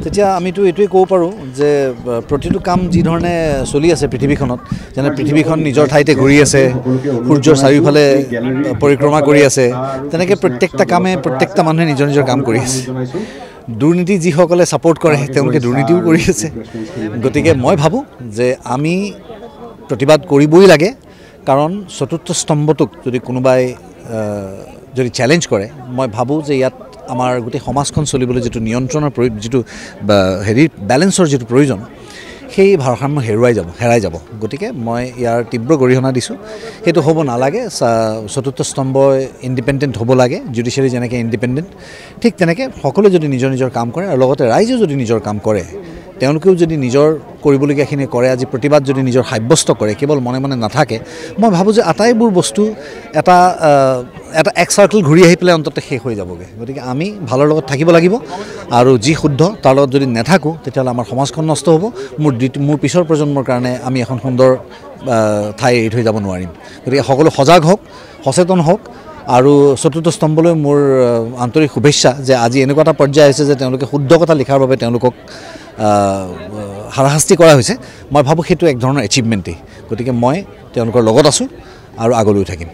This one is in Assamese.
তেতিয়া আমিতো এইটোৱে ক'ব পাৰোঁ যে প্ৰতিটো কাম যি ধৰণে চলি আছে পৃথিৱীখনত, যেনে পৃথিৱীখন নিজৰ ঠাইতে ঘূৰি আছে, সূৰ্যৰ চাৰিওফালে পৰিক্ৰমা কৰি আছে, তেনেকৈ প্ৰত্যেকটা কামে প্ৰত্যেকটা মানুহে নিজৰ নিজৰ কাম কৰি আছে। দুৰ্নীতি যিসকলে ছাপোৰ্ট কৰে তেওঁলোকে দুৰ্নীতিও কৰি আছে। গতিকে মই ভাবোঁ যে আমি প্ৰতিবাদ কৰিবই লাগে, কাৰণ চতুৰ্থ স্তম্ভটোক যদি কোনোবাই যদি চেলেঞ্জ কৰে, মই ভাবোঁ যে ইয়াত আমাৰ গোটেই সমাজখন চলিবলৈ যিটো নিয়ন্ত্ৰণৰ যিটো বেলেঞ্চৰ যিটো প্ৰয়োজন, সেই ভাৰসাম্য হেৰাই যাব। গতিকে মই ইয়াৰ তীব্ৰ গৰিহণা দিছোঁ। সেইটো হ'ব নালাগে। চতুৰ্থ স্তম্ভ ইণ্ডিপেণ্ডেণ্ট হ'ব লাগে, জুডিচিয়াৰী যেনেকৈ ইণ্ডিপেণ্ডেণ্ট, ঠিক তেনেকৈ সকলোৱে যদি নিজৰ নিজৰ কাম কৰে আৰু লগতে ৰাইজেও যদি নিজৰ কাম কৰে, তেওঁলোকেও যদি নিজৰ কৰিবলগীয়াখিনি কৰে, আজি প্ৰতিবাদ যদি নিজৰ সাব্যস্ত কৰে, কেৱল মনে মনে নাথাকে, মই ভাবোঁ যে আটাইবোৰ বস্তু এটা এক চাৰ্কেল ঘূৰি আহি পেলাই অন্তত শেষ হৈ যাবগৈ। গতিকে আমি ভালৰ লগত থাকিব লাগিব, আৰু যি শুদ্ধ তাৰ লগত যদি নাথাকোঁ তেতিয়াহ'লে আমাৰ সমাজখন নষ্ট হ'ব। মোৰ পিছৰ প্ৰজন্মৰ কাৰণে আমি এখন সুন্দৰ ঠাই এৰি থৈ যাব নোৱাৰিম। গতিকে সকলো সজাগ হওক, সচেতন হওক, আৰু চতুৰ্থ স্তম্ভলৈ মোৰ আন্তৰিক শুভেচ্ছা যে আজি এনেকুৱা এটা পৰ্যায় আহিছে যে তেওঁলোকে শুদ্ধ কথা লিখাৰ বাবে তেওঁলোকক হাৰাশাস্তি কৰা হৈছে। মই ভাবোঁ সেইটো এক ধৰণৰ এচিভমেণ্টেই। গতিকে মই তেওঁলোকৰ লগত আছোঁ আৰু আগলৈও থাকিম।